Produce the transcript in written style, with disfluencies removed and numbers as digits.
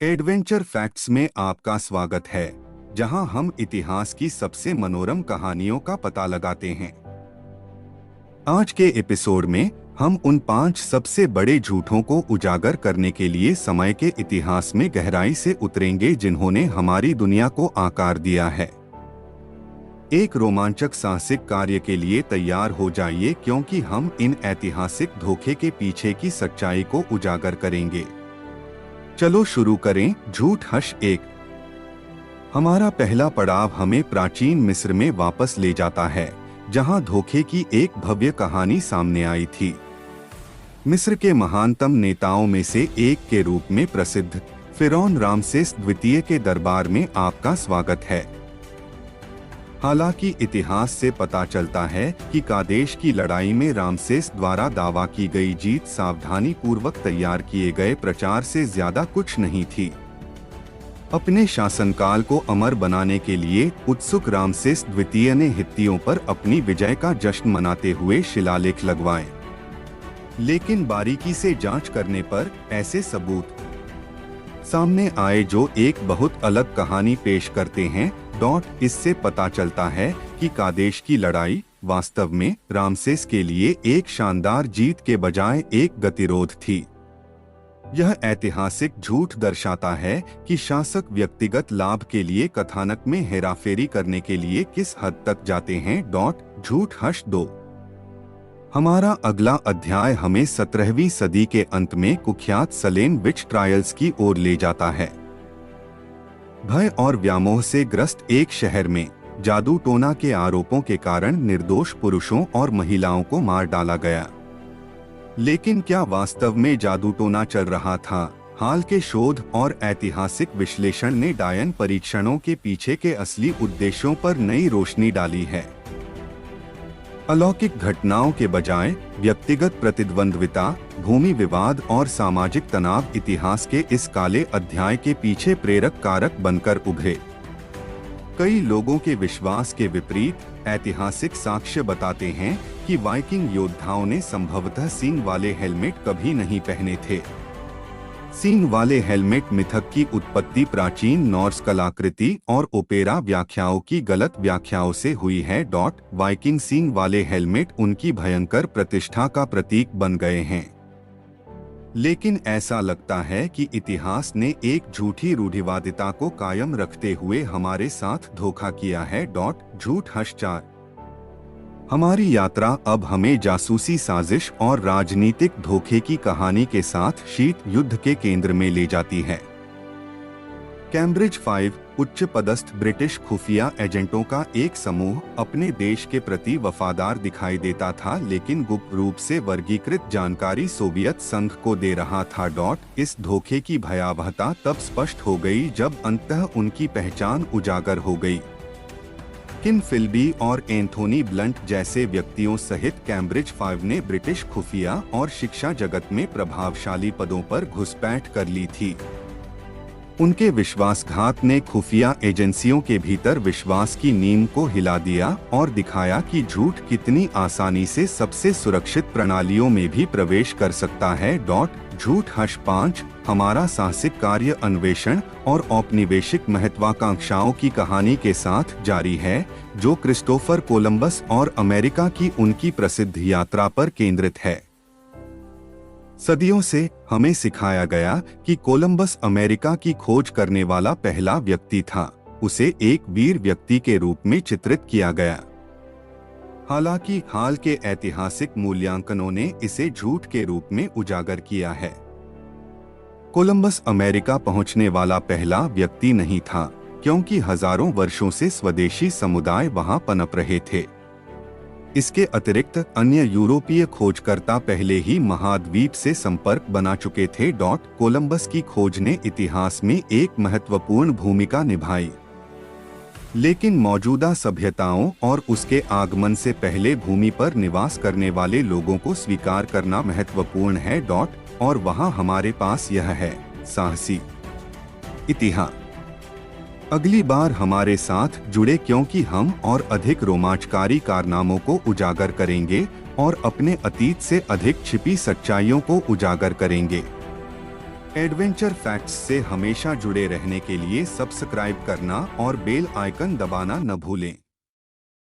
Adventure facts में आपका स्वागत है, जहां हम इतिहास की सबसे मनोरम कहानियों का पता लगाते हैं। आज के एपिसोड में हम उन 5 सबसे बड़े झूठों को उजागर करने के लिए समय के इतिहास में गहराई से उतरेंगे, जिन्होंने हमारी दुनिया को आकार दिया है। एक रोमांचक साहसिक कार्य के लिए तैयार हो जाइए, क्योंकि हम इन ऐतिहासिक धोखे के पीछे की सच्चाई को उजागर करेंगे। चलो शुरू करें। झूठ हश 1। हमारा पहला पड़ाव हमें प्राचीन मिस्र में वापस ले जाता है, जहां धोखे की एक भव्य कहानी सामने आई थी। मिस्र के महानतम नेताओं में से एक के रूप में प्रसिद्ध फिरौन रामसेस द्वितीय के दरबार में आपका स्वागत है। हालांकि इतिहास से पता चलता है कि कादेश की लड़ाई में रामसेस द्वारा दावा की गई जीत सावधानी पूर्वक तैयार किए गए प्रचार से ज्यादा कुछ नहीं थी। अपने शासनकाल को अमर बनाने के लिए उत्सुक रामसेस द्वितीय ने हित्तियों पर अपनी विजय का जश्न मनाते हुए शिलालेख लगवाए, लेकिन बारीकी से जांच करने पर ऐसे सबूत सामने आए जो एक बहुत अलग कहानी पेश करते हैं। इससे पता चलता है कि कादेश की लड़ाई वास्तव में रामसेस के लिए एक शानदार जीत के बजाय एक गतिरोध थी। यह ऐतिहासिक झूठ दर्शाता है कि शासक व्यक्तिगत लाभ के लिए कथानक में हेराफेरी करने के लिए किस हद तक जाते हैं। झूठ हश 2। हमारा अगला अध्याय हमें 17वीं सदी के अंत में कुख्यात सलेम विच ट्रायल्स की ओर ले जाता है। भय और व्यामोह से ग्रस्त एक शहर में जादू टोना के आरोपों के कारण निर्दोष पुरुषों और महिलाओं को मार डाला गया। लेकिन क्या वास्तव में जादू टोना चल रहा था? हाल के शोध और ऐतिहासिक विश्लेषण ने डायन परीक्षणों के पीछे के असली उद्देश्यों पर नई रोशनी डाली है। अलौकिक घटनाओं के बजाय व्यक्तिगत प्रतिद्वंद्विता, भूमि विवाद और सामाजिक तनाव इतिहास के इस काले अध्याय के पीछे प्रेरक कारक बनकर उभरे। कई लोगों के विश्वास के विपरीत ऐतिहासिक साक्ष्य बताते हैं कि वाइकिंग योद्धाओं ने संभवतः सींग वाले हेलमेट कभी नहीं पहने थे। सींग वाले हेलमेट मिथक की उत्पत्ति प्राचीन नॉर्स कलाकृति और ओपेरा व्याख्याओं की गलत व्याख्याओं से हुई है। वाइकिंग सींग वाले हेलमेट उनकी भयंकर प्रतिष्ठा का प्रतीक बन गए हैं। लेकिन ऐसा लगता है कि इतिहास ने एक झूठी रूढ़िवादिता को कायम रखते हुए हमारे साथ धोखा किया है। झूठ हश 4। हमारी यात्रा अब हमें जासूसी साजिश और राजनीतिक धोखे की कहानी के साथ शीत युद्ध के केंद्र में ले जाती है। कैम्ब्रिज 5 उच्च पदस्थ ब्रिटिश खुफिया एजेंटों का एक समूह अपने देश के प्रति वफादार दिखाई देता था, लेकिन गुप्त रूप से वर्गीकृत जानकारी सोवियत संघ को दे रहा था। इस धोखे की भयावहता तब स्पष्ट हो गई जब अंततः उनकी पहचान उजागर हो गई। किम फिल्बी और एंथोनी ब्लंट जैसे व्यक्तियों सहित कैम्ब्रिज 5 ने ब्रिटिश खुफिया और शिक्षा जगत में प्रभावशाली पदों पर घुसपैठ कर ली थी। उनके विश्वासघात ने खुफिया एजेंसियों के भीतर विश्वास की नींव को हिला दिया और दिखाया कि झूठ कितनी आसानी से सबसे सुरक्षित प्रणालियों में भी प्रवेश कर सकता है। झूठ हश 5। हमारा साहसिक कार्य अन्वेषण और औपनिवेशिक महत्वाकांक्षाओं की कहानी के साथ जारी है, जो क्रिस्टोफर कोलंबस और अमेरिका की उनकी प्रसिद्ध यात्रा पर केंद्रित है। सदियों से हमें सिखाया गया कि कोलंबस अमेरिका की खोज करने वाला पहला व्यक्ति था। उसे एक वीर व्यक्ति के रूप में चित्रित किया गया। हालांकि हाल के ऐतिहासिक मूल्यांकनों ने इसे झूठ के रूप में उजागर किया है। कोलंबस अमेरिका पहुंचने वाला पहला व्यक्ति नहीं था, क्योंकि हजारों वर्षों से स्वदेशी समुदाय वहां पनप रहे थे। इसके अतिरिक्त अन्य यूरोपीय खोजकर्ता पहले ही महाद्वीप से संपर्क बना चुके थे। कोलंबस की खोज ने इतिहास में एक महत्वपूर्ण भूमिका निभाई, लेकिन मौजूदा सभ्यताओं और उसके आगमन से पहले भूमि पर निवास करने वाले लोगों को स्वीकार करना महत्वपूर्ण है। और वहां हमारे पास यह है साहसी इतिहास। अगली बार हमारे साथ जुड़े, क्योंकि हम और अधिक रोमांचकारी कारनामों को उजागर करेंगे और अपने अतीत से अधिक छिपी सच्चाइयों को उजागर करेंगे। एडवेंचर फैक्ट्स से हमेशा जुड़े रहने के लिए सब्सक्राइब करना और बेल आइकन दबाना न भूलें।